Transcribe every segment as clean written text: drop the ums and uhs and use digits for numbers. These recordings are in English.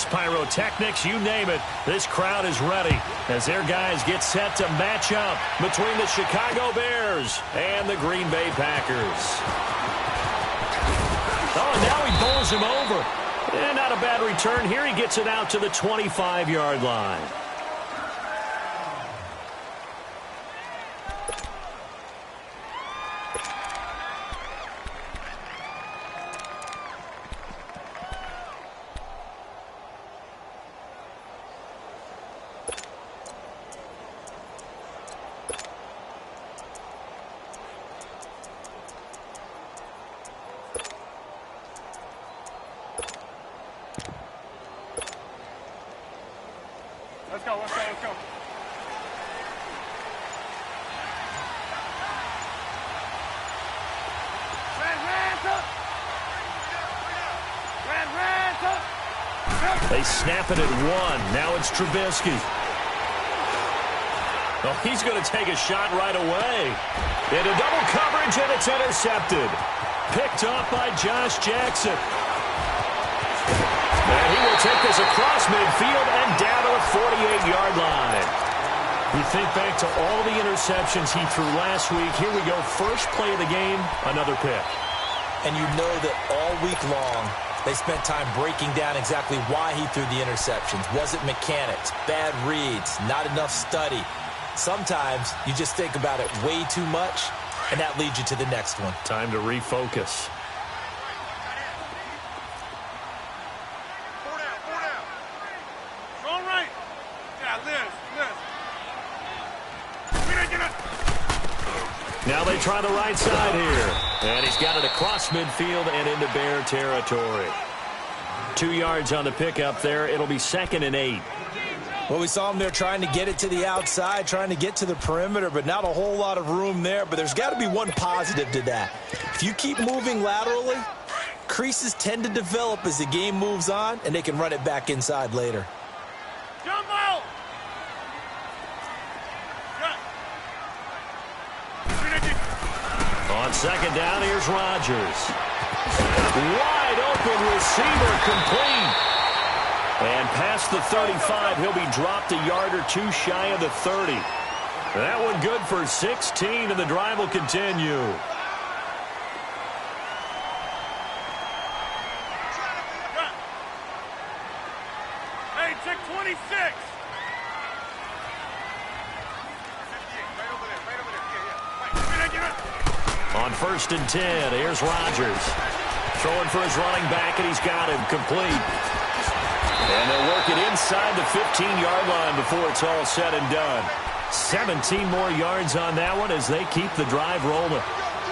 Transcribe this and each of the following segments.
fireworks, pyrotechnics, you name it. This crowd is ready as their guys get set to match up between the Chicago Bears and the Green Bay Packers. Oh, now he bowls him over. And not a bad return here. He gets it out to the 25-yard line. Let's go, let's go, let's go. They snap it at 1. Now it's Trubisky. Oh, he's going to take a shot right away. Into double coverage, and it's intercepted. Picked up by Josh Jackson. And he will take this across midfield and down to the 48-yard line. You think back to all the interceptions he threw last week. Here we go. First play of the game, another pick. And you know that all week long, they spent time breaking down exactly why he threw the interceptions. Was it mechanics, bad reads, not enough study? Sometimes you just think about it way too much, and that leads you to the next one. Time to refocus. Now they try the right side here. And he's got it across midfield and into Bear territory. 2 yards on the pickup there. It'll be 2nd and 8. Well, we saw him there trying to get it to the outside, trying to get to the perimeter, but not a whole lot of room there. But there's got to be one positive to that. If you keep moving laterally, creases tend to develop as the game moves on, and they can run it back inside later. On 2nd down, here's Rodgers. Wide open receiver, complete. And past the 35, he'll be dropped a yard or two shy of the 30. That one good for 16, and the drive will continue. Hey, check 26. On 1st and 10, here's Rodgers. Throwing for his running back, and he's got him complete. And they'll work it inside the 15-yard line before it's all said and done. 17 more yards on that one as they keep the drive rolling.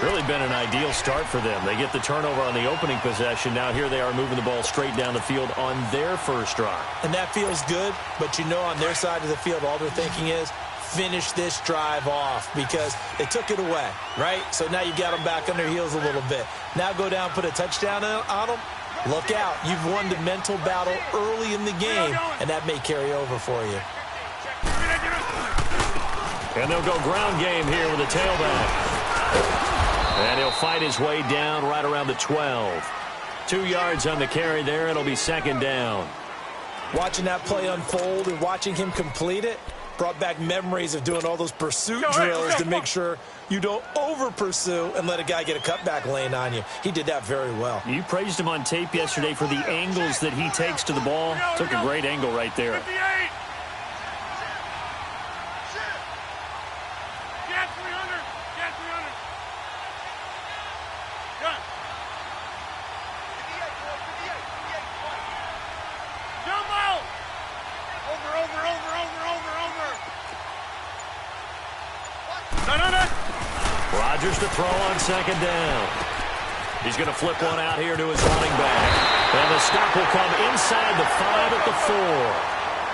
Really been an ideal start for them. They get the turnover on the opening possession. Now here they are moving the ball straight down the field on their first drive. And that feels good, but you know on their side of the field all they're thinking is, finish this drive off because they took it away, right? So now you got them back on their heels a little bit. Now go down, put a touchdown on them. Look out. You've won the mental battle early in the game, and that may carry over for you. And they'll go ground game here with a tailback. And he'll fight his way down right around the 12. 2 yards on the carry there. It'll be 2nd down. Watching that play unfold and watching him complete it brought back memories of doing all those pursuit drills to make sure you don't over-pursue and let a guy get a cutback lane on you. He did that very well. You praised him on tape yesterday for the angles that he takes to the ball. Took a great angle right there. 58. Get 300. Get 300. Gun. 58. Jump out. Over. Rodgers to throw on 2nd down. He's going to flip one out here to his running back. And the stop will come inside the 5 at the 4.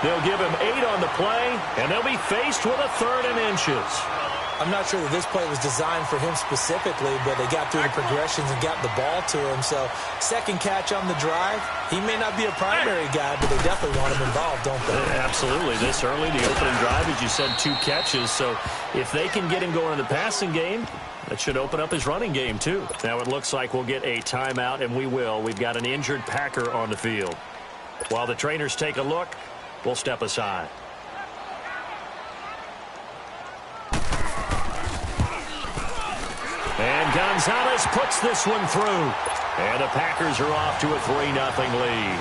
They'll give him 8 on the play, and they'll be faced with a 3rd and inches. I'm not sure that this play was designed for him specifically, but they got through the progressions and got the ball to him. So, 2nd catch on the drive. He may not be a primary guy, but they definitely want him involved, don't they? Absolutely. This early, the opening drive, as you said, 2 catches. So, if they can get him going in the passing game, that should open up his running game, too. Now, it looks like we'll get a timeout, and we will. We've got an injured Packer on the field. While the trainers take a look, we'll step aside. And Gonzalez puts this one through. And the Packers are off to a 3-0 lead.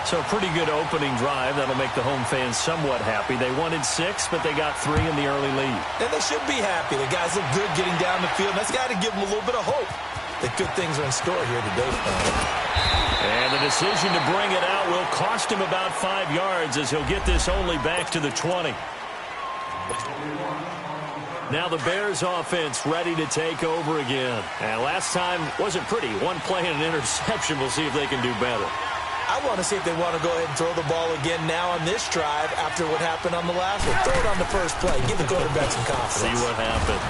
So a pretty good opening drive. That'll make the home fans somewhat happy. They wanted 6, but they got 3 in the early lead. And they should be happy. The guys look good getting down the field. That's got to give them a little bit of hope that good things are in store here today. And the decision to bring it out will cost him about 5 yards as he'll get this only back to the 20. Now the Bears offense ready to take over again. And last time wasn't pretty. One play and an interception. We'll see if they can do better. I want to see if they want to go ahead and throw the ball again now on this drive after what happened on the last one. Throw it on the first play. Give the quarterback some confidence. See what happens.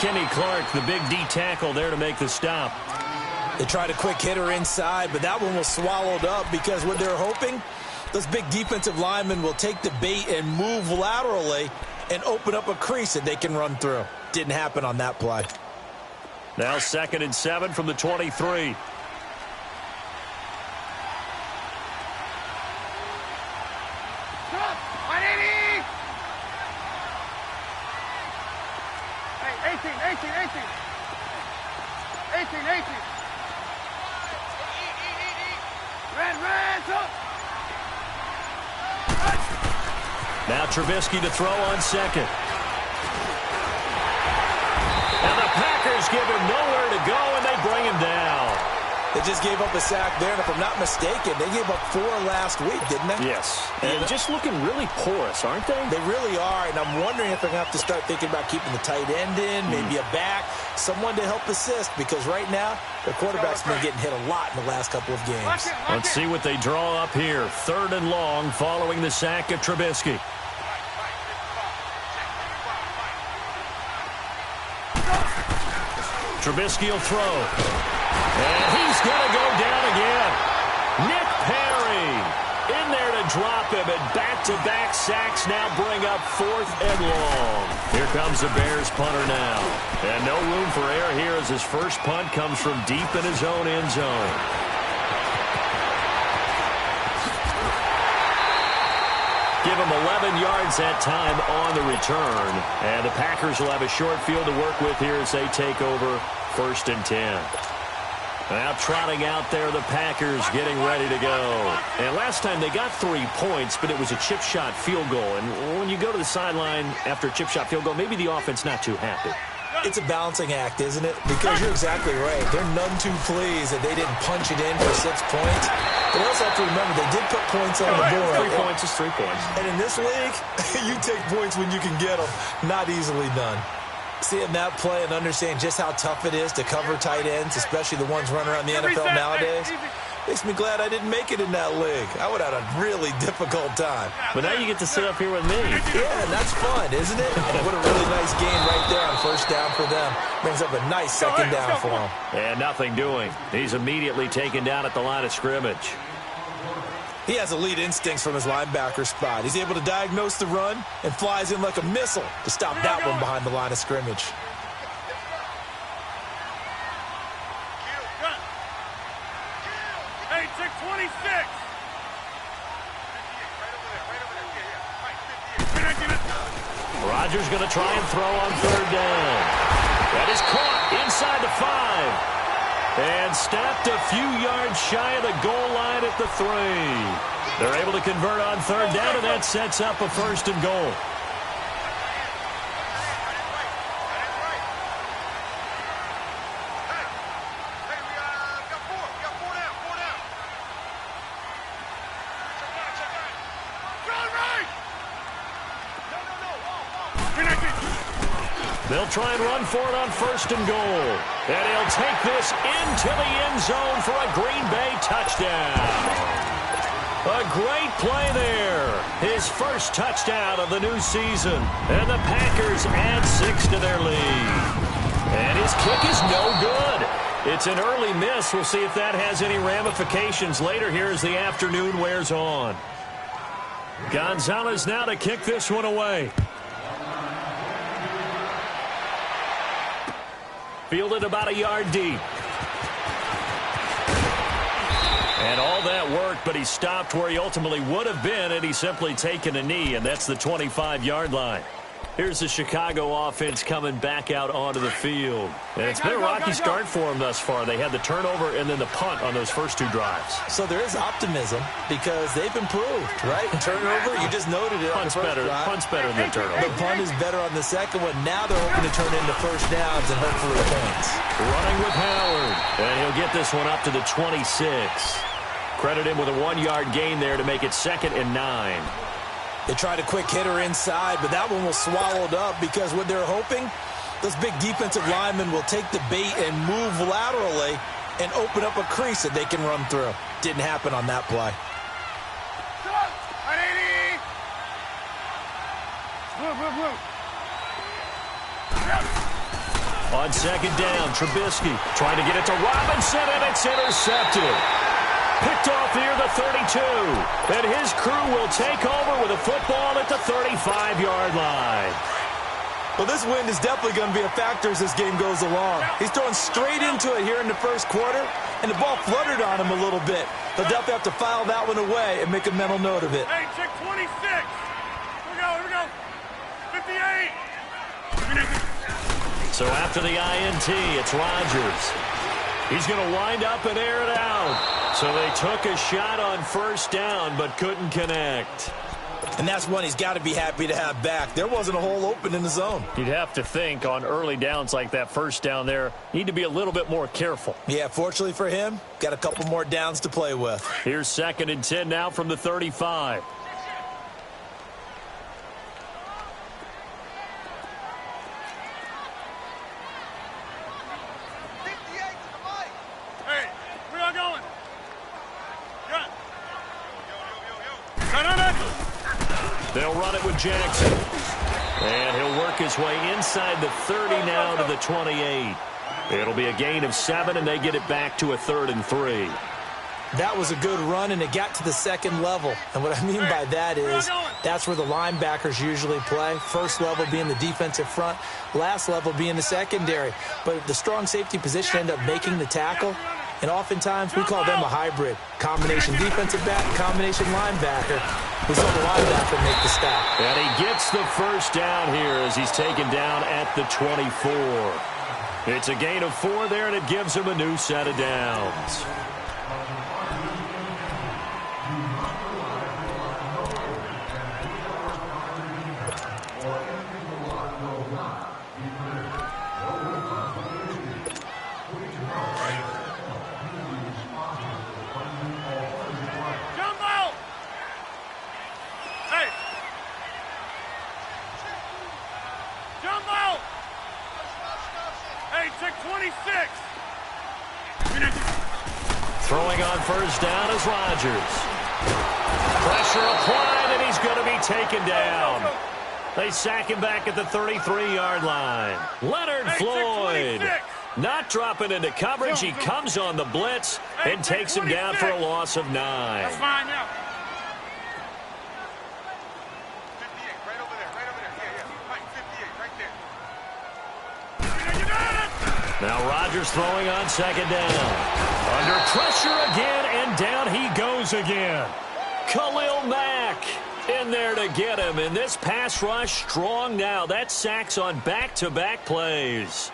Kenny Clark, the big D tackle there to make the stop. They tried a quick hitter inside, but that one was swallowed up because what they're hoping, those big defensive linemen will take the bait and move laterally and open up a crease that they can run through. Didn't happen on that play. Now 2nd and 7 from the 23. Now Trubisky to throw on 2nd. And the Packers give him nowhere to go, and they bring him down. They just gave up a sack there, and if I'm not mistaken, they gave up 4 last week, didn't they? Yes. And just looking really porous, aren't they? They really are, and I'm wondering if they're going to have to start thinking about keeping the tight end in, maybe a back, someone to help assist, because right now, their quarterback's been getting hit a lot in the last couple of games. Let's see what they draw up here. 3rd and long following the sack of Trubisky. Trubisky will throw. And he's going to go down again. Nick Perry in there to drop him, and back-to-back sacks now bring up 4th and long. Here comes the Bears punter now. And no room for error here as his first punt comes from deep in his own end zone. Give him 11 yards that time on the return. And the Packers will have a short field to work with here as they take over 1st and 10. Now trotting out there, the Packers getting ready to go. And last time they got 3 points, but it was a chip shot field goal. And when you go to the sideline after a chip shot field goal, maybe the offense not too happy. It's a balancing act, isn't it? Because you're exactly right. They're none too pleased that they didn't punch it in for 6 points. But also have to remember, they did put points on the board. 3 points is 3 points. And in this league, you take points when you can get them. Not easily done. Seeing that play and understand just how tough it is to cover tight ends, especially the ones running around the NFL nowadays, makes me glad I didn't make it in that league. I would have had a really difficult time. But now you get to sit up here with me. Yeah, and that's fun, isn't it? And what a really nice game right there on 1st down for them. Brings up a nice 2nd down for them. And nothing doing. He's immediately taken down at the line of scrimmage. He has elite instincts from his linebacker spot. He's able to diagnose the run and flies in like a missile to stop that one behind the line of scrimmage. Hey, check 26. Rodgers going to try and throw on 3rd down. That is caught inside the 5. And stopped a few yards shy of the goal line at the 3. They're able to convert on 3rd down, and that sets up a 1st and goal. They'll try and run for it on 1st and goal. And he'll take this into the end zone for a Green Bay touchdown. A great play there. His first touchdown of the new season. And the Packers add 6 to their lead. And his kick is no good. It's an early miss. We'll see if that has any ramifications later here as the afternoon wears on. Gonzalez now to kick this one away. Fielded about a yard deep. And all that worked, but he stopped where he ultimately would have been had he simply taken a knee, and that's the 25-yard line. Here's the Chicago offense coming back out onto the field. And it's been a rocky start for them thus far. They had the turnover and then the punt on those first two drives. So there is optimism because they've improved, right? Turnover, you just noted it. Punt's better than the turnover. The punt is better on the second one. Now they're hoping to turn into first downs and hopefully points. Running with Howard. And he'll get this one up to the 26. Credit him with a 1-yard gain there to make it 2nd and 9. They tried a quick hitter inside, but that one was swallowed up because what they're hoping, those big defensive linemen will take the bait and move laterally and open up a crease that they can run through. Didn't happen on that play. On 2nd down, Trubisky trying to get it to Robinson, and it's intercepted. Picked off near the 32. And his crew will take over with a football at the 35-yard line. Well, this wind is definitely going to be a factor as this game goes along. He's throwing straight into it here in the first quarter, and the ball fluttered on him a little bit. They'll definitely have to file that one away and make a mental note of it. Hey, check 26. Here we go. 58. So after the INT, it's Rodgers. He's going to wind up and air it out. So they took a shot on first down but couldn't connect. And that's one he's got to be happy to have back. There wasn't a hole open in the zone. You'd have to think on early downs like that first down there, need to be a little bit more careful. Yeah, fortunately for him, got a couple more downs to play with. Here's 2nd and 10 now from the 35. They'll run it with Jackson. And he'll work his way inside the 30 now to the 28. It'll be a gain of 7, and they get it back to a 3rd and 3. That was a good run, and it got to the second level. And what I mean by that is that's where the linebackers usually play. First level being the defensive front, last level being the secondary. But the strong safety position ended up making the tackle. And oftentimes we call them a hybrid. Combination defensive back, combination linebacker. We saw the linebacker make the stop. And he gets the first down here as he's taken down at the 24. It's a gain of 4 there, and it gives him a new set of downs. Throwing on first down is Rodgers. Pressure applied, and he's going to be taken down. They sack him back at the 33-yard line. Leonard Floyd not dropping into coverage. He comes on the blitz and takes him down for a loss of 9. That's fine now. Now Rodgers throwing on 2nd down. Under pressure again, and down he goes again. Khalil Mack in there to get him. And this pass rush strong now. That's sacks on back-to-back plays.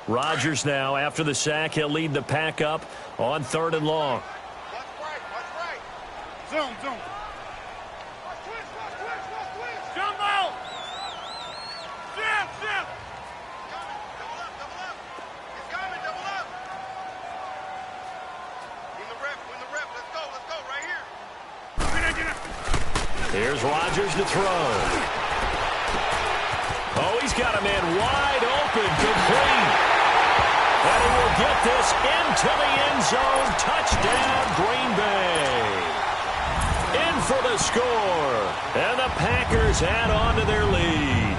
Rodgers now, after the sack, he'll lead the pack up on 3rd and long. Zoom. Jumbo! Shift! Double up. He's coming, double up. Win the rep. Let's go, right here. Here's Rodgers to throw. Oh, he's got a man wide open, complete. And he will get this into the end zone. Touchdown, Green Bay. In for the score. And the Packers add on to their lead.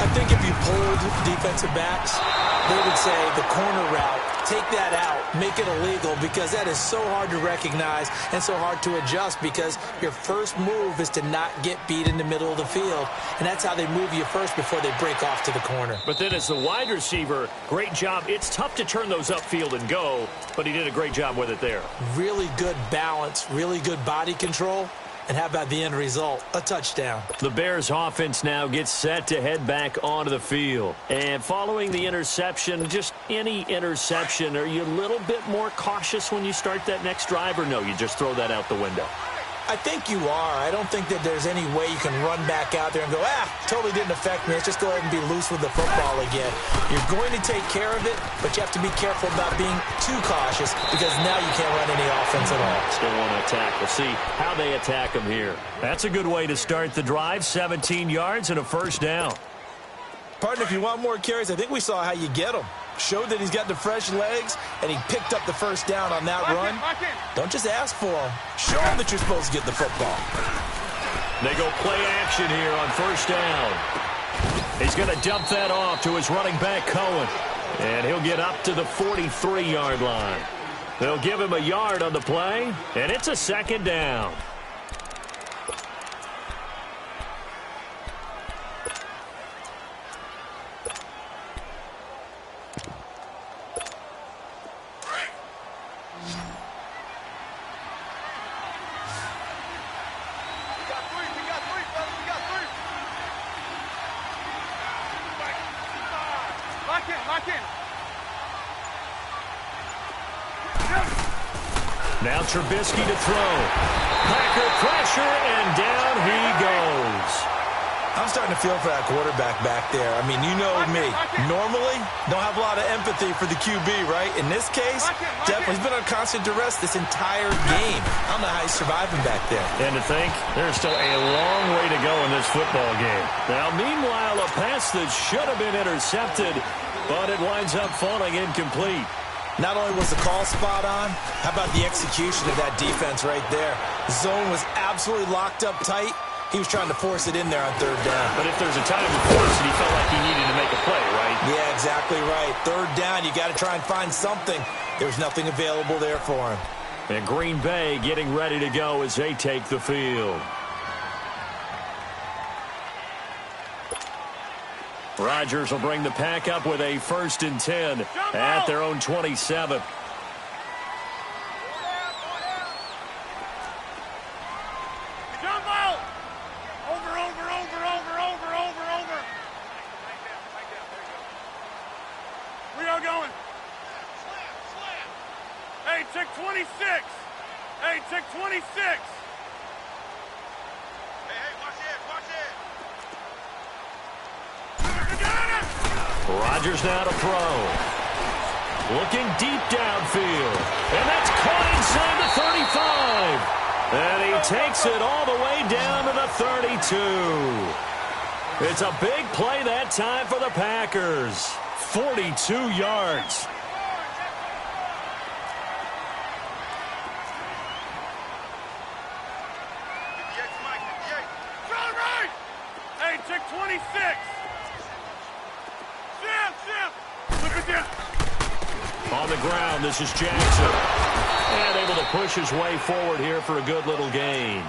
I think if you polled defensive backs, they would say the corner route take that out, make it illegal, because that is so hard to recognize and so hard to adjust, because your first move is to not get beat in the middle of the field, and that's how they move you first before they break off to the corner. But then as the wide receiver, great job. It's tough to turn those upfield and go, but he did a great job with it there. Really good balance, really good body control. And how about the end result? A touchdown. The Bears offense now gets set to head back onto the field. And following the interception, just any interception, are you a little bit more cautious when you start that next drive, or no, you just throw that out the window? I think you are. I don't think that there's any way you can run back out there and go, totally didn't affect me. Let's just go ahead and be loose with the football again. You're going to take care of it, but you have to be careful about being too cautious, because now you can't run any offense at all. Still want to attack. We'll see how they attack them here. That's a good way to start the drive. 17 yards and a first down. Partner, if you want more carries, I think we saw how you get them. Showed that he's got the fresh legs, and he picked up the first down on that run. Don't just ask for him. Show him that you're supposed to get the football. They go play action here on first down. He's going to dump that off to his running back, Cohen. And he'll get up to the 43-yard line. They'll give him a yard on the play, and it's a second down. Now Trubisky to throw. Packer pressure, and down he goes. I'm starting to feel for that quarterback back there. I mean, you know me. Normally, don't have a lot of empathy for the QB, right? In this case, definitely, he's been on constant duress this entire game. I don't know how he's surviving back there. And to think, there's still a long way to go in this football game. Now, meanwhile, a pass that should have been intercepted, but it winds up falling incomplete. Not only was the call spot on, how about the execution of that defense right there? The zone was absolutely locked up tight. He was trying to force it in there on third down. But if there's a time to force it, he felt like he needed to make a play, right? Yeah, exactly right. Third down, you got to try and find something. There's nothing available there for him. And Green Bay getting ready to go as they take the field. Rodgers will bring the pack up with a 1st and 10 at their own 27. We are going. Hey, check 26. Hey, check 26. Hey, watch it, watch it. Rodgers now to throw. Looking deep downfield. And that's caught inside the 35. And he takes it all the way down to the 32. It's a big play that time for the Packers. 42 yards. Hey, check 26. Look at that. On the ground, this is Jackson. And able to push his way forward here for a good little gain.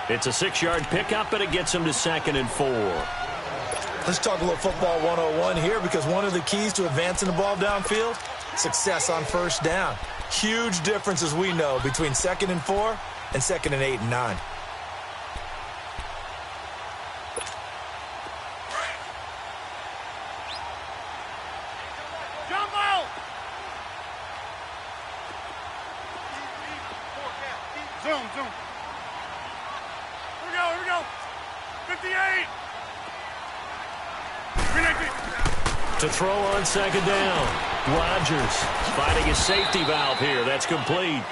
It's a 6-yard pickup, but it gets him to 2nd and 4. Let's talk a little football 101 here, because one of the keys to advancing the ball downfield, success on first down. Huge difference, as we know, between 2nd and 4 and 2nd and 8 and 9. Zoom. Here we go. 58. To throw on 2nd down. Rodgers finding his safety valve here. That's complete.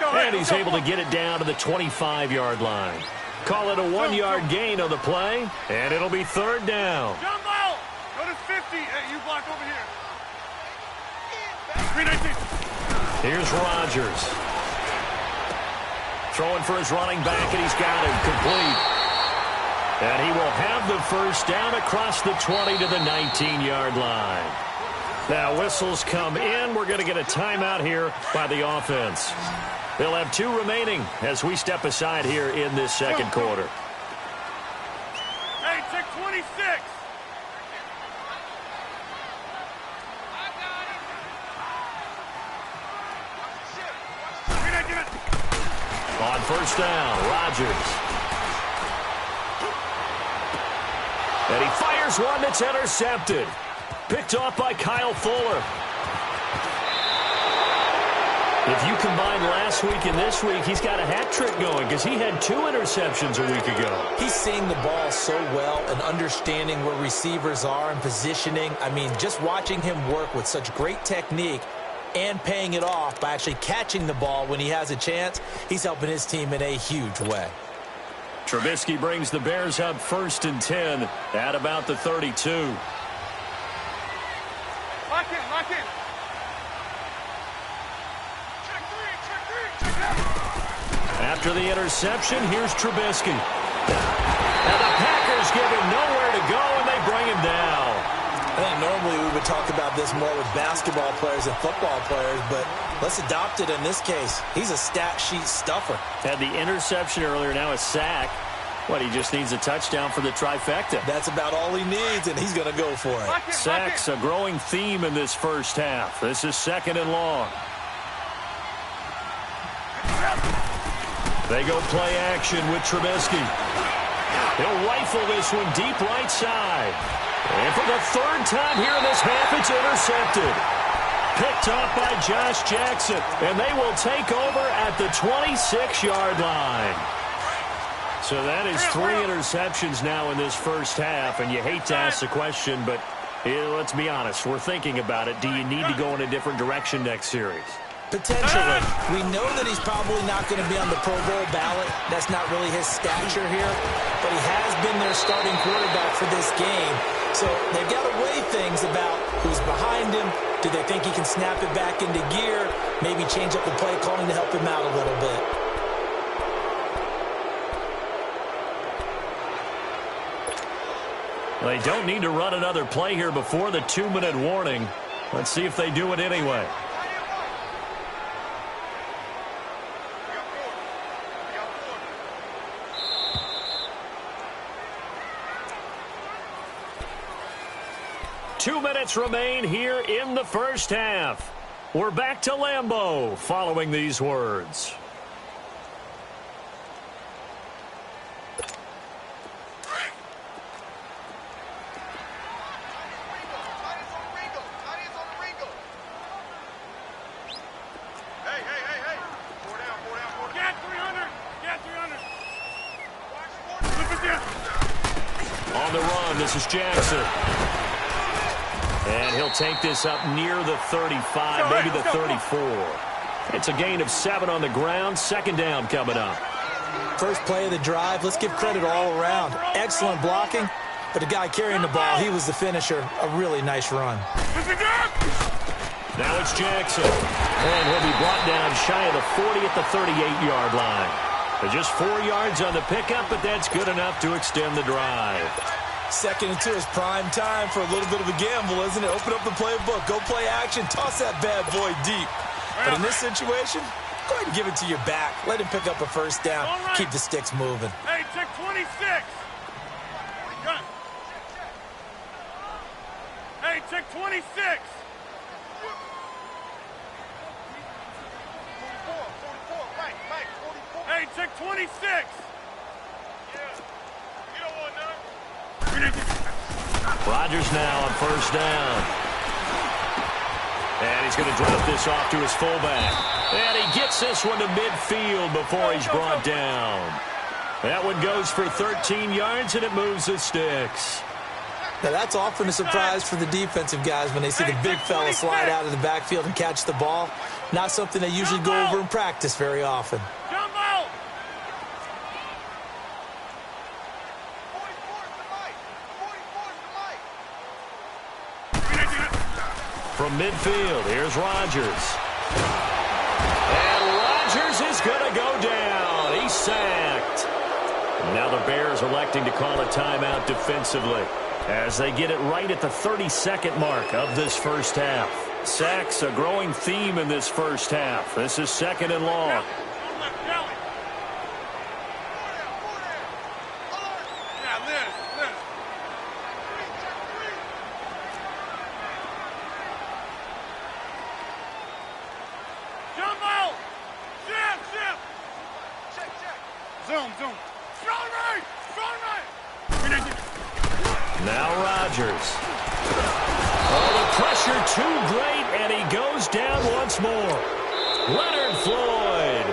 And he's able to get it down to the 25-yard line. Call it a 1-yard gain on the play, and it'll be 3rd down. Jump out. Go to 50. Hey, you block over here. 319. Here's Rodgers. Throwing for his running back, and he's got him complete. And he will have the first down across the 20 to the 19-yard line. Now whistles come in. We're going to get a timeout here by the offense. They'll have 2 remaining as we step aside here in this second quarter. Hey, check 26. On first down, Rodgers. And he fires one that's intercepted. Picked off by Kyle Fuller. If you combine last week and this week, he's got a hat trick going because he had 2 interceptions a week ago. He's seeing the ball so well and understanding where receivers are and positioning. I mean, just watching him work with such great technique and paying it off by actually catching the ball when he has a chance, he's helping his team in a huge way. Trubisky brings the Bears up 1st and 10 at about the 32. Lock in, lock in. Check 3, check 3, check out. After the interception, here's Trubisky. And the Packers give him nowhere to go, and they bring him down. I think normally we would talk about this more with basketball players and football players, but let's adopt it in this case. He's a stat sheet stuffer. Had the interception earlier, now a sack. What, he just needs a touchdown for the trifecta. That's about all he needs, and he's going to go for it. Sacks, a growing theme in this first half. This is 2nd and long. They go play action with Trubisky. He'll rifle this one deep right side. And for the 3rd time here in this half, it's intercepted. Picked off by Josh Jackson, and they will take over at the 26-yard line. So that is 3 interceptions now in this first half, and you hate to ask the question, but let's be honest. We're thinking about it. Do you need to go in a different direction next series? Potentially. We know that he's probably not going to be on the Pro Bowl ballot. That's not really his stature here, but he has been their starting quarterback for this game. So they've got to weigh things about who's behind him. Do they think he can snap it back into gear? Maybe change up the play calling to help him out a little bit. They don't need to run another play here before the 2-minute warning. Let's see if they do it anyway. Two minutes remain here in the first half. We're back to Lambeau following these words. On the run, this is Jackson. And he'll take this up near the 35, maybe the 34. It's a gain of 7 on the ground. 2nd down coming up. First play of the drive. Let's give credit all around. Excellent blocking, but the guy carrying the ball, he was the finisher. A really nice run. Now it's Jackson. And he'll be brought down shy of the 40 at the 38-yard line. Just 4 yards on the pickup, but that's good enough to extend the drive. 2nd and 2 is prime time for a little bit of a gamble, isn't it? Open up the playbook, go play action, toss that bad boy deep. But in this situation, go ahead and give it to your back. Let him pick up a first down. Right. Keep the sticks moving. Hey, check 26. Gun. Hey, check 26. 44, Mike, 44. Hey, check 26. Rodgers now on first down. And he's going to drop this off to his fullback. And he gets this one to midfield before he's brought down. That one goes for 13 yards, and it moves the sticks. Now, that's often a surprise for the defensive guys when they see the big fella slide out of the backfield and catch the ball. Not something they usually go over in practice very often. From midfield, here's Rodgers. And Rodgers is going to go down. He's sacked. Now the Bears electing to call a timeout defensively as they get it right at the 32nd mark of this first half. Sacks, a growing theme in this first half. This is 2nd and long. Now Rodgers. Oh, the pressure too great, and he goes down once more. Leonard Floyd.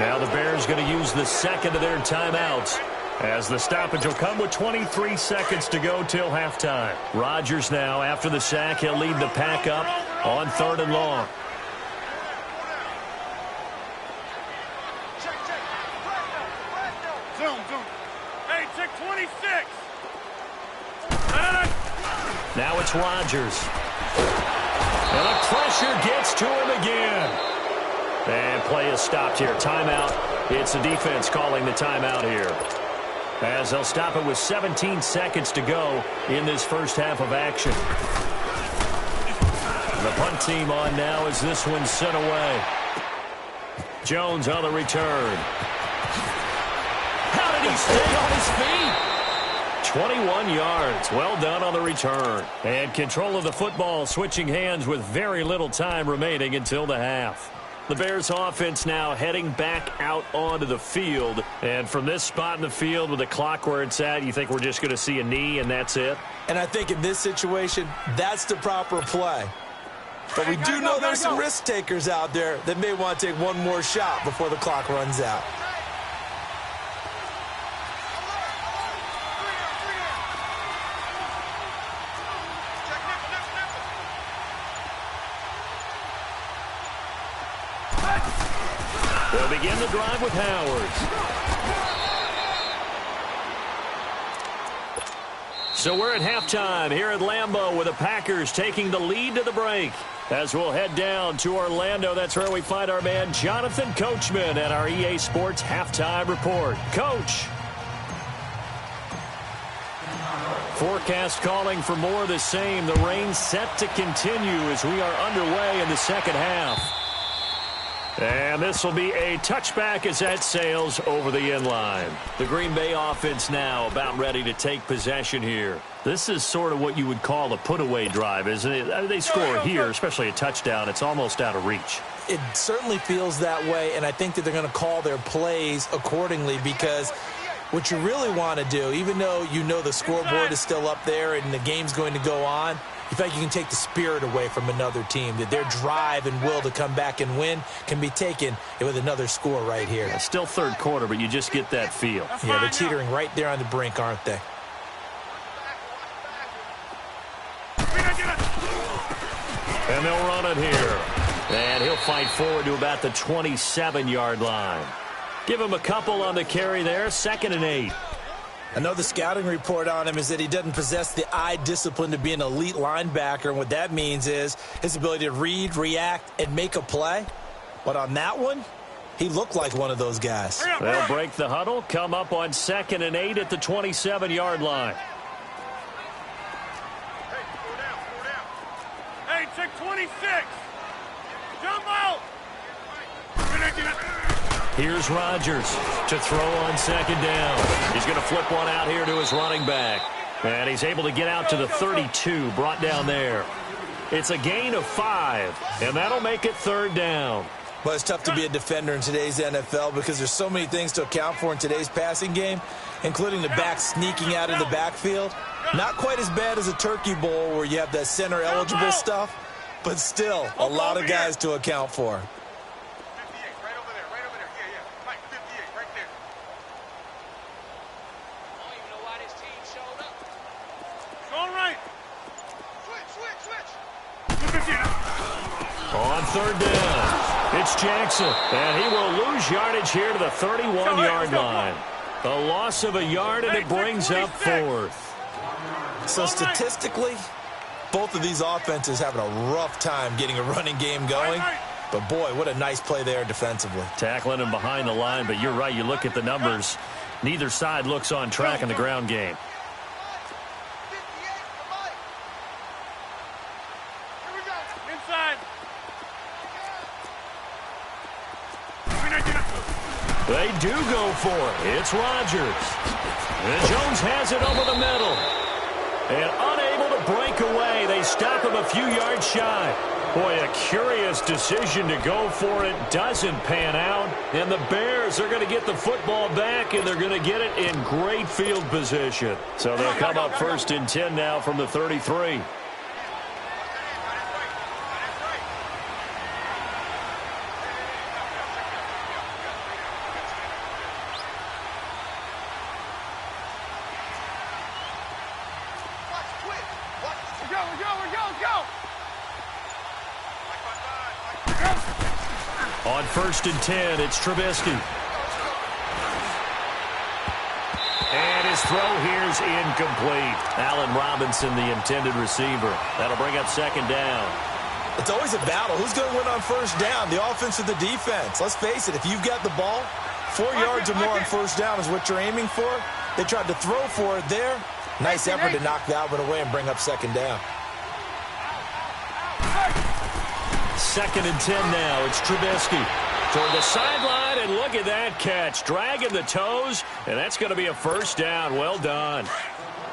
Now the Bears going to use the second of their timeouts as the stoppage will come with 23 seconds to go till halftime. Rodgers now, after the sack, he'll lead the pack up on 3rd and long. Check 26. Now it's Rodgers. And the pressure gets to him again. And play is stopped here. Timeout. It's the defense calling the timeout here, as they'll stop it with 17 seconds to go in this first half of action. The punt team on now as this one's sent away. Jones on the return. How did he stay on his feet? 21 yards. Well done on the return. And control of the football switching hands with very little time remaining until the half. The Bears offense now heading back out onto the field. And from this spot in the field with the clock where it's at, you think we're just going to see a knee and that's it? And I think in this situation, that's the proper play. But we do know there's some risk takers out there that may want to take one more shot before the clock runs out. They'll begin the drive with Howard. So we're at halftime here at Lambeau with the Packers taking the lead to the break. As we'll head down to Orlando, that's where we find our man Jonathan Coachman at our EA Sports Halftime Report. Coach. Forecast calling for more of the same. The rain set to continue as we are underway in the second half. And this will be a touchback as that sails over the inline. The Green Bay offense now about ready to take possession here. This is sort of what you would call a put-away drive, isn't it? They score here, especially a touchdown. It's almost out of reach. It certainly feels that way, and I think that they're going to call their plays accordingly because what you really want to do, even though you know the scoreboard is still up there and the game's going to go on, you feel like you can take the spirit away from another team, that their drive and will to come back and win can be taken with another score right here. Yeah, still third quarter, but you just get that feel. Yeah, they're teetering right there on the brink, aren't they? And they'll run it here. And he'll fight forward to about the 27-yard line. Give him a couple on the carry there, 2nd and 8. Another scouting report on him is that he doesn't possess the eye discipline to be an elite linebacker. And what that means is his ability to read, react, and make a play. But on that one, he looked like one of those guys. They'll break the huddle, come up on 2nd and 8 at the 27-yard line. Hey, check 26. Jump out. Here's Rodgers to throw on 2nd down. He's going to flip one out here to his running back. And he's able to get out to the 32, brought down there. It's a gain of 5, and that'll make it 3rd down. Well, it's tough to be a defender in today's NFL because there's so many things to account for in today's passing game, including the back sneaking out of the backfield. Not quite as bad as a turkey bowl where you have that center-eligible stuff, but still a lot of guys to account for. On 3rd down, it's Jackson, and he will lose yardage here to the 31-yard line. A loss of a yard, and it brings up 4th. So statistically, both of these offenses having a rough time getting a running game going. But, boy, what a nice play there defensively. Tackling him behind the line, but you're right. You look at the numbers. Neither side looks on track in the ground game. Here we go. Inside. They do go for it. It's Rodgers. And Jones has it over the middle. And unable to break away. They stop him a few yards shy. Boy, a curious decision to go for it. Doesn't pan out. And the Bears are going to get the football back, and they're going to get it in great field position. So they'll come up 1st and 10 now from the 33. On 1st and 10, it's Trubisky. And his throw here's incomplete. Allen Robinson, the intended receiver. That'll bring up 2nd down. It's always a battle. Who's going to win on 1st down, the offense or the defense? Let's face it, if you've got the ball, 4 yards or more on 1st down is what you're aiming for. They tried to throw for it there. Nice effort to knock that one away and bring up 2nd down. 2nd and 10 now. It's Trubisky toward the sideline, and look at that catch. Dragging the toes, and that's going to be a 1st down. Well done.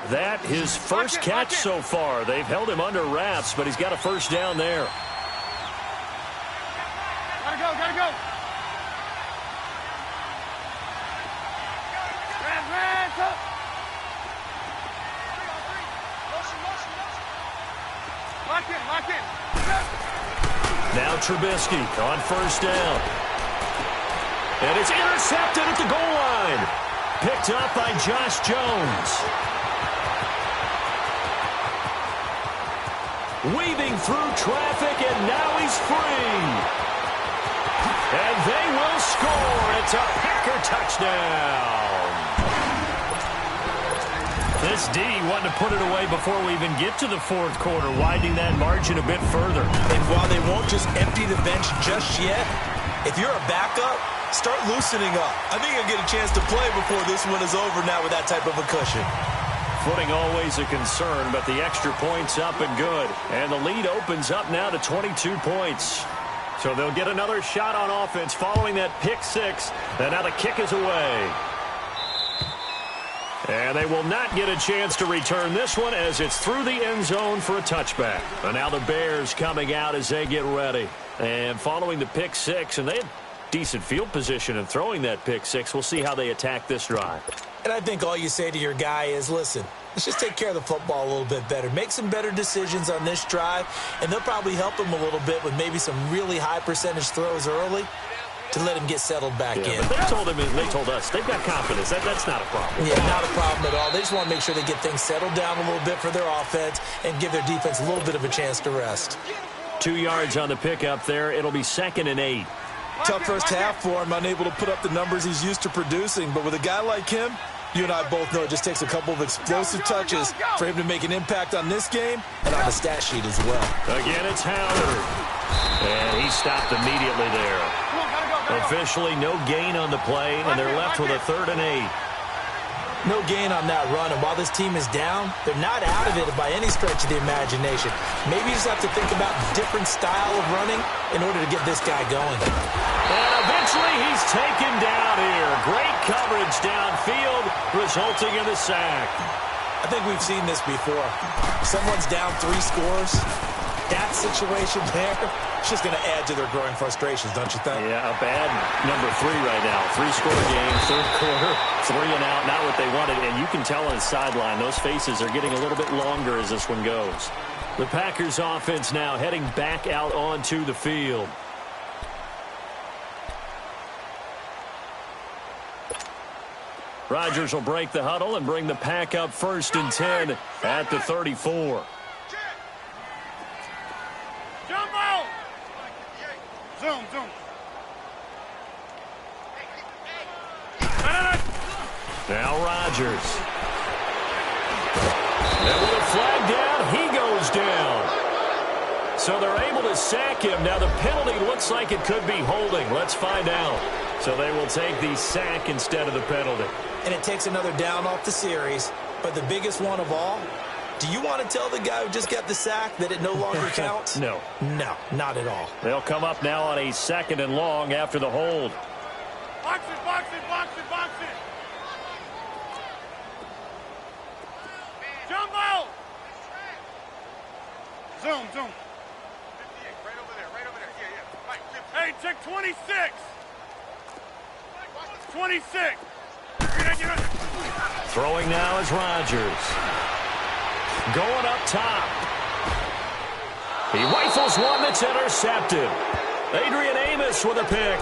That his first catch so far. They've held him under wraps, but he's got a 1st down there. Gotta go, gotta go. Lock in, lock in. Now Trubisky on 1st down. And it's intercepted at the goal line. Picked up by Josh Jones. Weaving through traffic, and now he's free. And they will score. It's a Packer touchdown. This D wanted to put it away before we even get to the 4th quarter, widening that margin a bit further. And while they won't just empty the bench just yet, if you're a backup, start loosening up. I think you'll get a chance to play before this one is over now with that type of a cushion. Footing always a concern, but the extra point's up and good. And the lead opens up now to 22 points. So they'll get another shot on offense following that pick 6. And now the kick is away. And they will not get a chance to return this one as it's through the end zone for a touchback. And now the Bears coming out as they get ready. And following the pick 6, and they had decent field position in throwing that pick 6. We'll see how they attack this drive. And I think all you say to your guy is, listen, let's just take care of the football a little bit better. Make some better decisions on this drive, and they'll probably help him a little bit with maybe some really high percentage throws early to let him get settled back in. But they told us they've got confidence. That's not a problem. Yeah, not a problem at all. They just want to make sure they get things settled down a little bit for their offense and give their defense a little bit of a chance to rest. 2 yards on the pickup there. It'll be 2nd and 8. Tough first half for him, unable to put up the numbers he's used to producing. But with a guy like him, you and I both know it just takes a couple of explosive touches for him to make an impact on this game and on the stat sheet as well. Again, it's Howard. And he stopped immediately there. Officially, no gain on the play, and they're left with a 3rd and 8. No gain on that run, and while this team is down, they're not out of it by any stretch of the imagination. Maybe you just have to think about different style of running in order to get this guy going. And eventually he's taken down here. Great coverage downfield, resulting in the sack. I think we've seen this before. Someone's down 3 scores. That situation there, it's just going to add to their growing frustrations, don't you think? Yeah, a bad number 3 right now. 3-score game, 3rd quarter, 3 and out, not what they wanted. And you can tell on the sideline, those faces are getting a little bit longer as this one goes. The Packers offense now heading back out onto the field. Rodgers will break the huddle and bring the pack up 1st and 10 at the 34. Jump out! Zoom, zoom. Now Rodgers. And with a flag down, he goes down. So they're able to sack him. Now the penalty looks like it could be holding. Let's find out. So they will take the sack instead of the penalty. and it takes another down off the series. But the biggest one of all, do you want to tell the guy who just got the sack that it no longer counts? No. No, not at all. They'll come up now on a 2nd and long after the hold. Box it, box it, box it, box it. Jumbo! Zoom, zoom. 58, right over there, right over there. Yeah, yeah. Right, 50. Hey, check 26. 26. Throwing now is Rodgers. Going up top. He rifles one that's intercepted. Adrian Amos with a pick.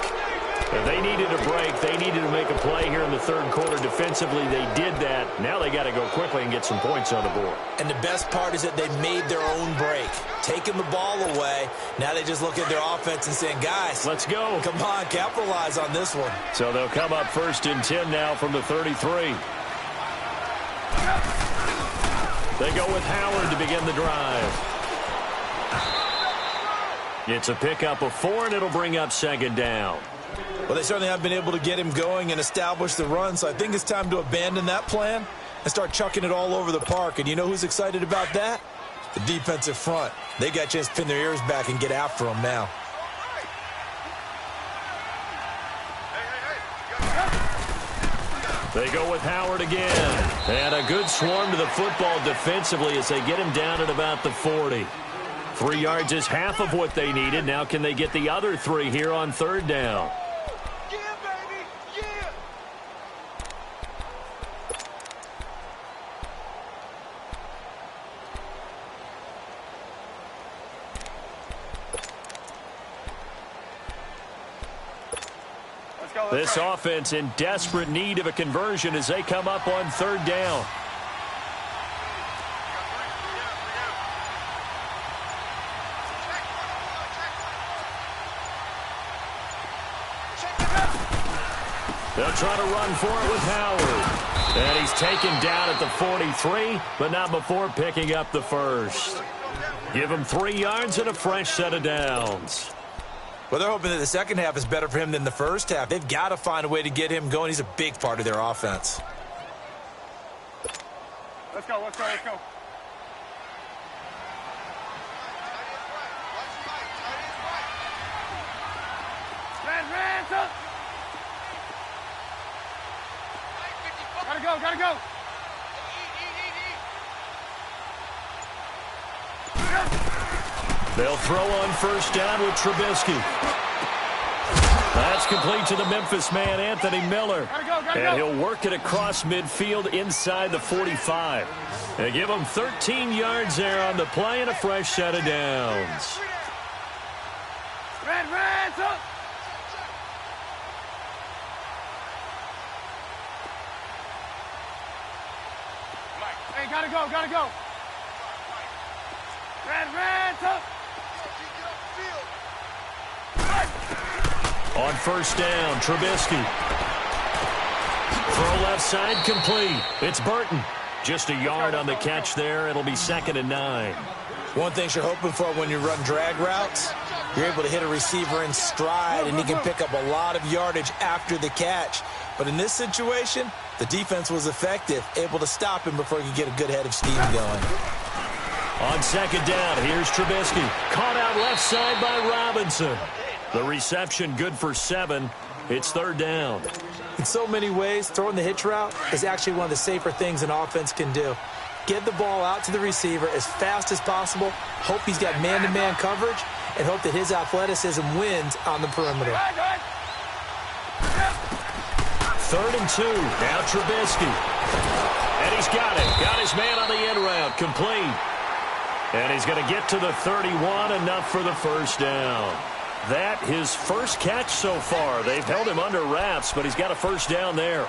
If they needed a break, they needed to make a play here in the 3rd quarter. Defensively, they did that. Now they got to go quickly and get some points on the board. And the best part is that they made their own break, taking the ball away. Now they just look at their offense and saying, guys, let's go. Come on, capitalize on this one. So they'll come up 1st and 10 now from the 33. They go with Howard to begin the drive. It's a pickup of 4, and it'll bring up 2nd down. Well, they certainly have been able to get him going and establish the run, so I think it's time to abandon that plan and start chucking it all over the park. And you know who's excited about that? The defensive front. They got a chance to pin their ears back and get after him now. They go with Howard again. And a good swarm to the football defensively as they get him down at about the 40. 3 yards is half of what they needed. Now can they get the other 3 here on 3rd down? Yeah, baby, yeah. Let's go, let's This go. offense in desperate need of a conversion as they come up on 3rd down. They'll try to run for it with Howard. And he's taken down at the 43, but not before picking up the 1st. Give him 3 yards and a fresh set of downs. Well, they're hoping that the second half is better for him than the first half. They've got to find a way to get him going. He's a big part of their offense. Let's go, let's go, let's go. Gotta go, gotta go. They'll throw on 1st down with Trubisky. That's complete to the Memphis man, Anthony Miller. And he'll work it across midfield inside the 45. They give him 13 yards there on the play and a fresh set of downs. Red, up. Hey, gotta go, gotta go. Red, up. On 1st down, Trubisky. Throw left side, complete. It's Burton. Just a yard on the catch there. It'll be 2nd and 9. One thing you're hoping for when you run drag routes, you're able to hit a receiver in stride, and he can pick up a lot of yardage after the catch. But in this situation, the defense was effective, able to stop him before he could get a good head of steam going. On 2nd down, here's Trubisky. Caught out left side by Robinson. The reception good for 7. It's 3rd down. In so many ways, throwing the hitch route is actually one of the safer things an offense can do. Get the ball out to the receiver as fast as possible, hope he's got man-to-man coverage, and hope that his athleticism wins on the perimeter. 3rd and 2. Now Trubisky. And he's got it. Got his man on the end route. Complete. And he's going to get to the 31, enough for the 1st down. That his first catch so far. They've held him under wraps, but he's got a 1st down there.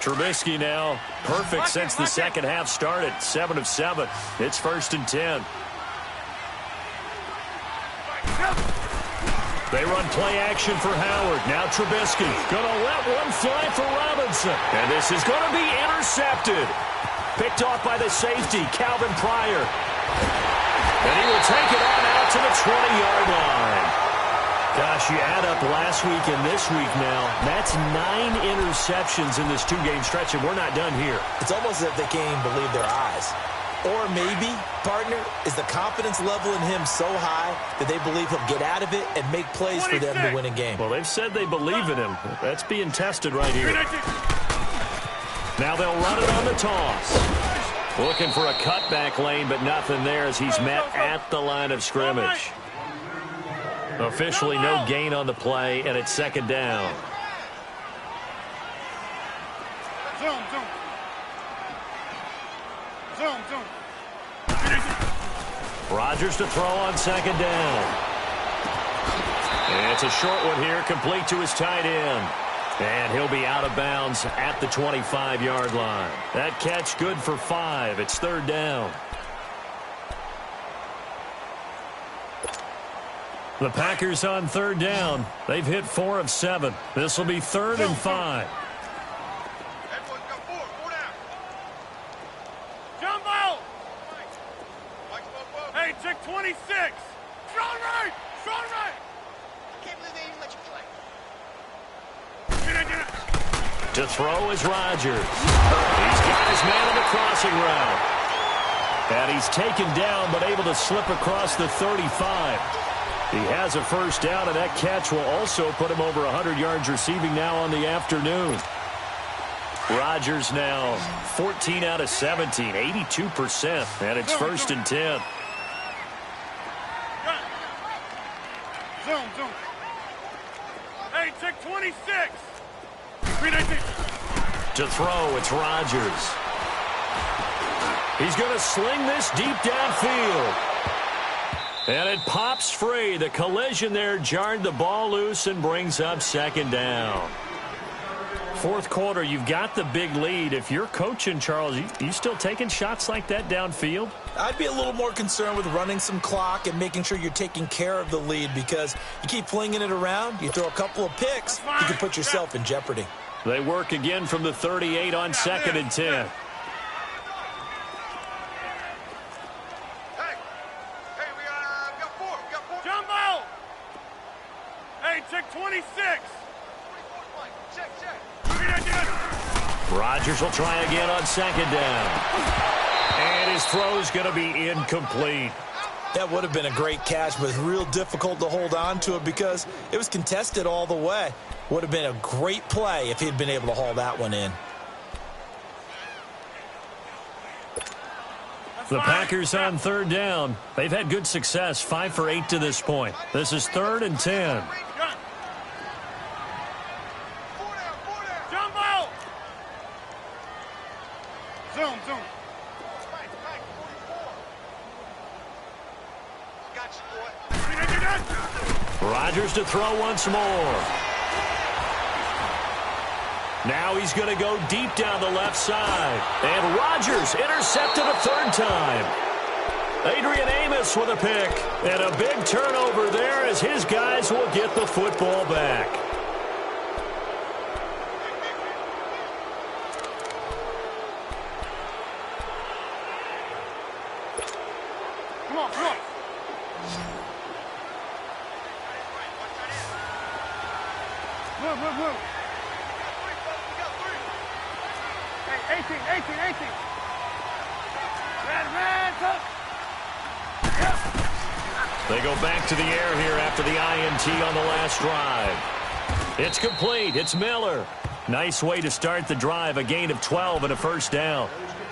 Trubisky now perfect since the second half started. 7 of 7. It's 1st and 10. They run play action for Howard. Now Trubisky going to let one fly for Robinson. And this is going to be intercepted. Picked off by the safety, Calvin Pryor. And he will take it on out to the 20-yard line. Gosh, you add up last week and this week now, that's 9 interceptions in this 2-game stretch, and we're not done here. It's almost as if they can't even believe their eyes. Or maybe, partner, is the confidence level in him so high that they believe he'll get out of it and make plays for them to win a game. Well, they've said they believe in him. That's being tested right here. Now they'll run it on the toss. Looking for a cutback lane, but nothing there as he's met at the line of scrimmage. Officially no gain on the play, and it's second down. Rodgers to throw on second down. And it's a short one here, complete to his tight end. And he'll be out of bounds at the 25-yard line. That catch good for 5. It's third down. The Packers on third down. They've hit 4 of 7. This will be 3rd and 5. Jumbo! Hey, check 26. Strong right! Strong right! I can't believe they even let you play. To throw is Rodgers. He's got his man on the crossing route. And he's taken down but able to slip across the 35. He has a first down, and that catch will also put him over 100 yards receiving now on the afternoon. Rodgers now 14 out of 17, 82%, and it's 1st and 10. Zoom. Hey, check 26. To throw, it's Rodgers. He's going to sling this deep downfield. And it pops free. The collision there jarred the ball loose and brings up second down. Fourth quarter, you've got the big lead. If you're coaching, Charles, you still taking shots like that downfield? I'd be a little more concerned with running some clock and making sure you're taking care of the lead, because you keep flinging it around, you throw a couple of picks, you can put yourself in jeopardy. They work again from the 38 on 2nd and 10. Check 26. Check. Rodgers will try again on second down. And his throw is going to be incomplete. That would have been a great catch, but it's real difficult to hold on to it because it was contested all the way. Would have been a great play if he'd been able to haul that one in. The Packers on third down. They've had good success, 5 for 8 to this point. This is 3rd and 10. Jumbo! Zoom. Rodgers to throw once more. Now he's going to go deep down the left side. And Rodgers intercepted a 3rd time. Adrian Amos with a pick. And a big turnover there as his guys will get the football back. Come on. Move. Hey, 18. Red, hook. They go back to the air here after the INT on the last drive. It's complete. It's Miller. Nice way to start the drive. A gain of 12 and a first down.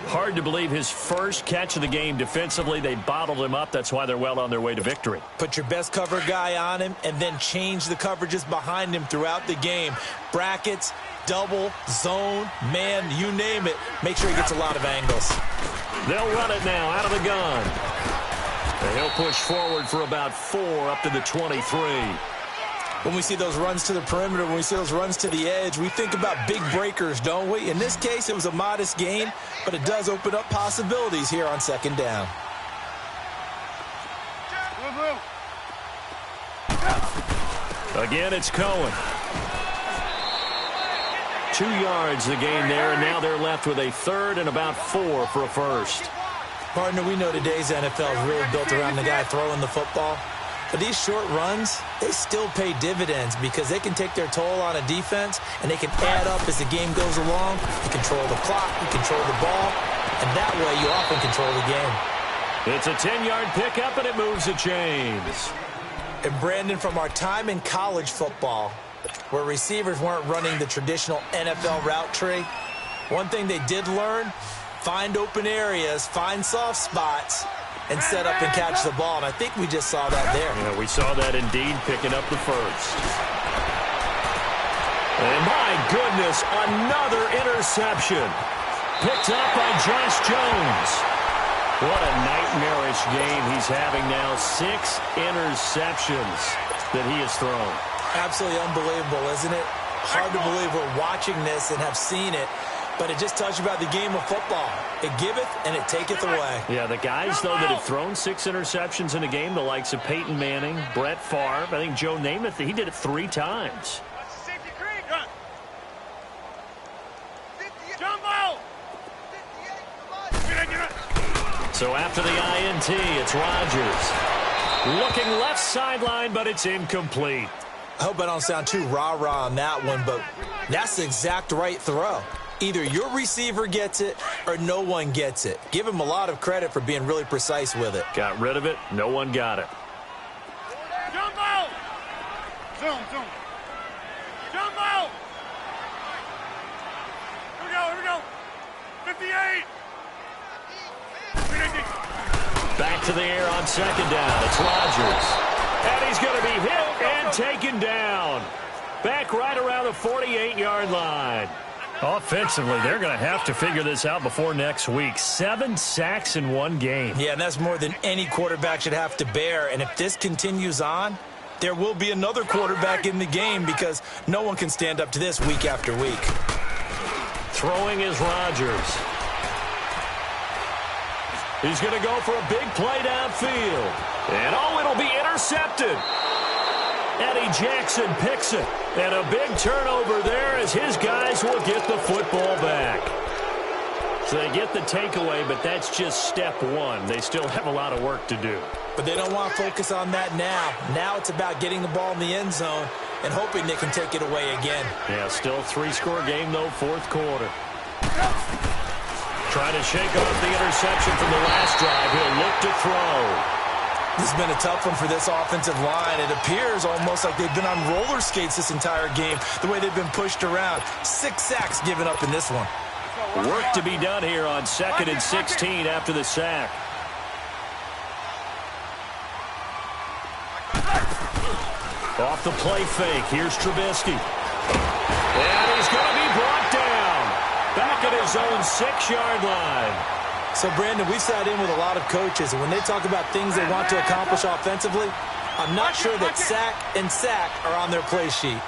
Hard to believe his first catch of the game defensively. They bottled him up. That's why they're well on their way to victory. Put your best cover guy on him and then change the coverages behind him throughout the game. Brackets, double, zone, man, you name it. Make sure he gets a lot of angles. They'll run it now out of the gun. And he'll push forward for about 4 up to the 23. When we see those runs to the perimeter, when we see those runs to the edge, we think about big breakers, don't we? In this case, it was a modest gain, but it does open up possibilities here on second down. Again, it's Cohen. 2 yards the gain there, and now they're left with a 3rd and about 4 for a first. Partner, we know today's NFL is really built around the guy throwing the football. But these short runs, they still pay dividends because they can take their toll on a defense, and they can add up as the game goes along. You control the clock, you control the ball, and that way you often control the game. It's a 10-yard pickup, and it moves the chains. And Brandon, from our time in college football, where receivers weren't running the traditional NFL route tree, one thing they did learn, find open areas, find soft spots, and set up and catch the ball. And I think we just saw that there. Yeah, we saw that indeed, picking up the first. And my goodness, another interception. Picked up by Josh Jones. What a nightmarish game he's having now. 6 interceptions that he has thrown. Absolutely unbelievable, isn't it? Hard to believe we're watching this and have seen it. But it just tells you about the game of football. It giveth and it taketh away. Yeah, the guys, though, that have thrown 6 interceptions in a game, the likes of Peyton Manning, Brett Favre, I think Joe Namath, he did it 3 times. So after the INT, it's Rodgers. Looking left sideline, but it's incomplete. I hope I don't sound too rah-rah on that one, but that's the exact right throw. Either your receiver gets it or no one gets it. Give him a lot of credit for being really precise with it. Got rid of it. No one got it. Jumbo! Zoom, zoom. Jumbo! Here we go. 58! Back to the air on second down. It's Rodgers. And he's going to be hit and taken down. Back right around the 48-yard line. Offensively, they're going to have to figure this out before next week. 7 sacks in one game. Yeah, and that's more than any quarterback should have to bear. And if this continues on, there will be another quarterback in the game because no one can stand up to this week after week. Throwing is Rodgers. He's going to go for a big play downfield. And, oh, it'll be intercepted. Eddie Jackson picks it. And a big turnover there as his guys will get the football back. So they get the takeaway, but that's just step one. They still have a lot of work to do. But they don't want to focus on that now. Now it's about getting the ball in the end zone and hoping they can take it away again. Yeah, still 3-score game, though, 4th quarter. Trying to shake off the interception from the last drive. He'll look to throw. This has been a tough one for this offensive line. It appears almost like they've been on roller skates this entire game, the way they've been pushed around. 6 sacks given up in this one. Work to be done here on 2nd and 16 after the sack. Off the play fake. Here's Trubisky. And he's going to be brought down. Back at his own 6-yard line. So, Brandon, we've sat in with a lot of coaches, and when they talk about things they want to accomplish offensively, I'm not sure that sack and sack are on their play sheet.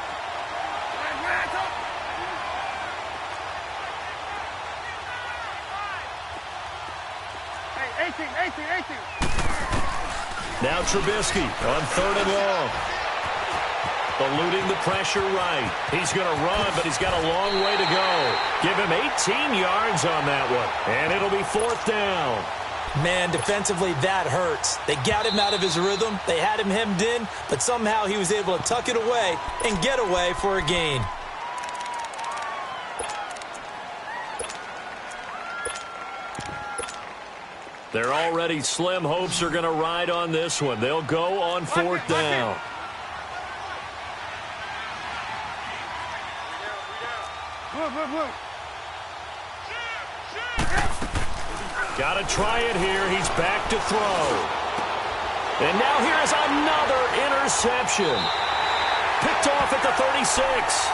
Hey, 18. Now Trubisky on 3rd and long. Eluding the pressure right. He's going to run, but he's got a long way to go. Give him 18 yards on that one. And it'll be 4th down. Man, defensively, that hurts. They got him out of his rhythm. They had him hemmed in, but somehow he was able to tuck it away and get away for a gain. Their already slim hopes are going to ride on this one. They'll go on 4th down. Got to try it here. He's back to throw. And now here's another interception. Picked off at the 36.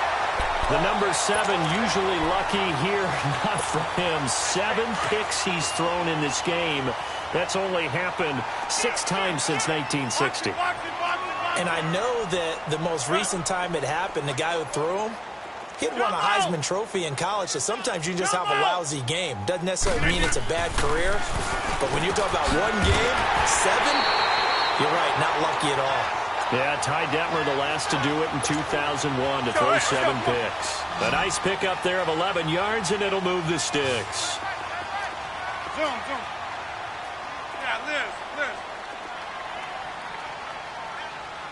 The number 7 usually lucky here. Not for him. 7 picks he's thrown in this game. That's only happened 6 times since 1960. And I know that the most recent time it happened, the guy who threw him, he had won a Heisman Trophy in college, so sometimes you just have a lousy game. Doesn't necessarily mean it's a bad career, but when you talk about 1 game, 7, you're right, not lucky at all. Yeah, Ty Detmer the last to do it in 2001 to throw 7 picks. A nice pickup there of 11 yards, and it'll move the sticks. Liz.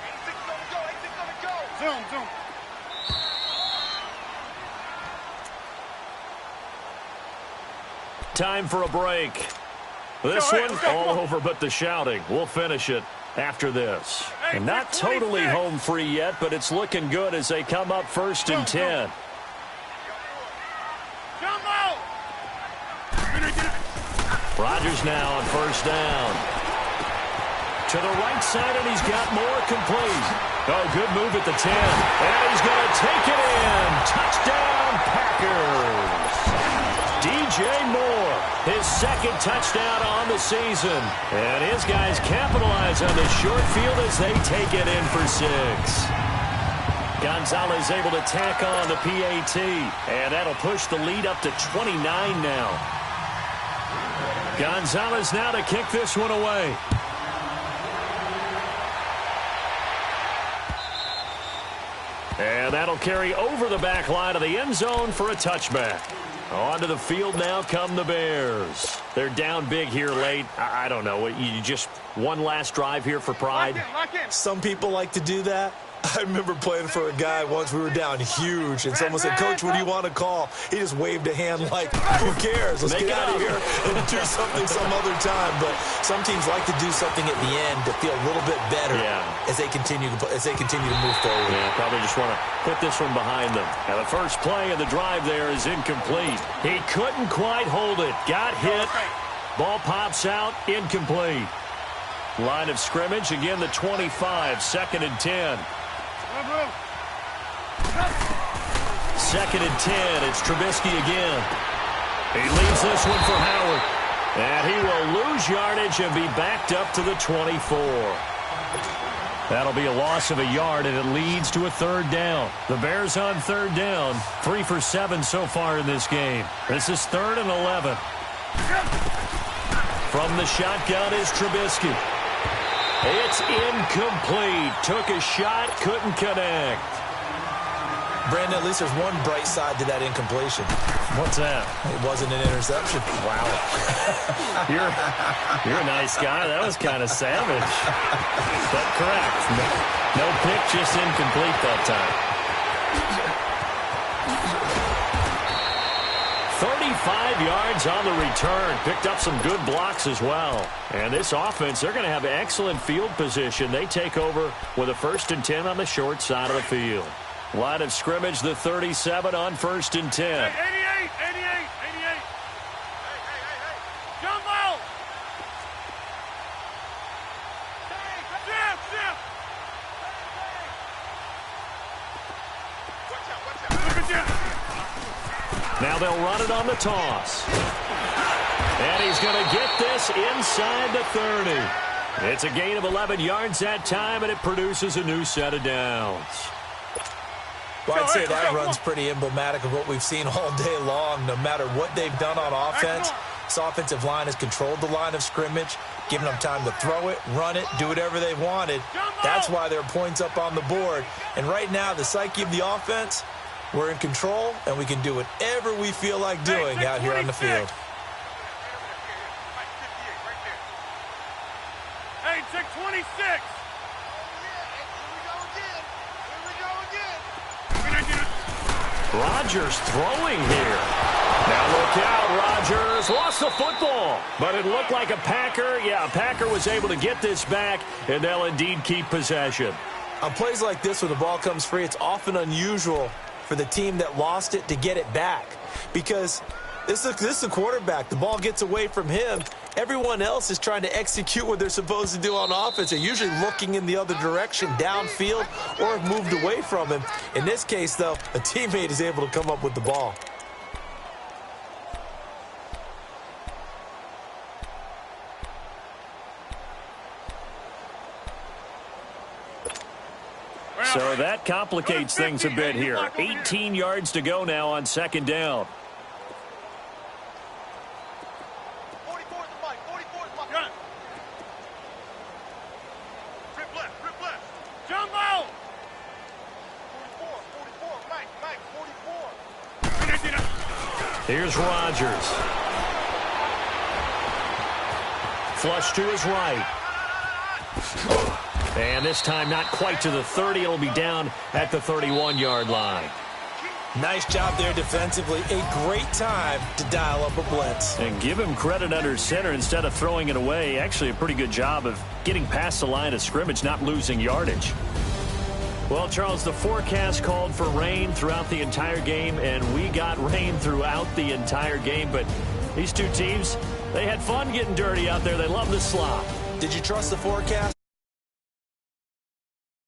86 is on the go. 86 on the go. Zoom. Time for a break. This one all over but the shouting. We'll finish it after this. And not totally home free yet, but it's looking good as they come up 1st and 10. Jumbo! Rodgers now on 1st down. To the right side, and he's got more complete. Oh, good move at the 10. And he's going to take it in. Touchdown, Packers. DJ Moore, his 2nd touchdown on the season. And his guys capitalize on the short field as they take it in for 6. Gonzalez able to tack on the PAT. And that'll push the lead up to 29 now. Gonzalez now to kick this one away. And that'll carry over the back line of the end zone for a touchback. Onto the field now come the Bears. They're down big here late. I don't know. You just one last drive here for pride? Lock in. Some people like to do that. I remember playing for a guy once. We were down huge, and someone said, "Coach, what do you want to call?" He just waved a hand like, "Who cares? Let's get out of here and do something some other time." But some teams like to do something at the end to feel a little bit better as they continue to move forward. Yeah, probably just want to put this one behind them. Now the first play of the drive there is incomplete. He couldn't quite hold it. Got hit. Ball pops out. Incomplete. Line of scrimmage again. The 25. 2nd and 10. 2nd and 10. It's Trubisky again. He leaves this one for Howard. And he will lose yardage and be backed up to the 24. That'll be a loss of a yard, and it leads to a 3rd down. The Bears on 3rd down. 3 for 7 so far in this game. This is 3rd and 11. From the shotgun is Trubisky. It's incomplete. Took a shot, couldn't connect. Brandon, at least there's one bright side to that incompletion. What's that? It wasn't an interception. Wow. You're a nice guy. That was kind of savage. But correct. No pick, just incomplete that time. 35 yards on the return. Picked up some good blocks as well. And this offense, they're going to have excellent field position. They take over with a 1st and 10 on the short side of the field. Line of scrimmage, the 37 on 1st and 10. 88. Jumbo! Zip! Watch out. Now they'll run it on the toss. And he's going to get this inside the 30. It's a gain of 11 yards that time, and it produces a new set of downs. Well, I'd say that run's pretty emblematic of what we've seen all day long. No matter what they've done on offense, this offensive line has controlled the line of scrimmage, giving them time to throw it, run it, do whatever they wanted. That's why there are points up on the board. And right now, the psyche of the offense, we're in control, and we can do whatever we feel like doing out here on the field. Hey, check 26. Rodgers throwing here. Now look out, Rodgers lost the football. But it looked like a Packer. Yeah, a Packer was able to get this back, and they'll indeed keep possession. On plays like this, when the ball comes free, it's often unusual for the team that lost it to get it back. Because this is the quarterback. The ball gets away from him. Everyone else is trying to execute what they're supposed to do on offense. They're usually looking in the other direction, downfield, or have moved away from him. In this case, though, a teammate is able to come up with the ball. So that complicates things a bit here. 18 yards to go now on 2nd down. 44 is the Mike. 44 is Mike. Gun. Rip left. Jumbo! 44, Mike, 44. Here's Rodgers. Flush to his right. And this time not quite to the 30. It'll be down at the 31-yard line. Nice job there defensively. A great time to dial up a blitz. And give him credit under center instead of throwing it away. Actually a pretty good job of getting past the line of scrimmage, not losing yardage. Well, Charles, the forecast called for rain throughout the entire game, and we got rain throughout the entire game. But these two teams, they had fun getting dirty out there. They love the slop. Did you trust the forecast?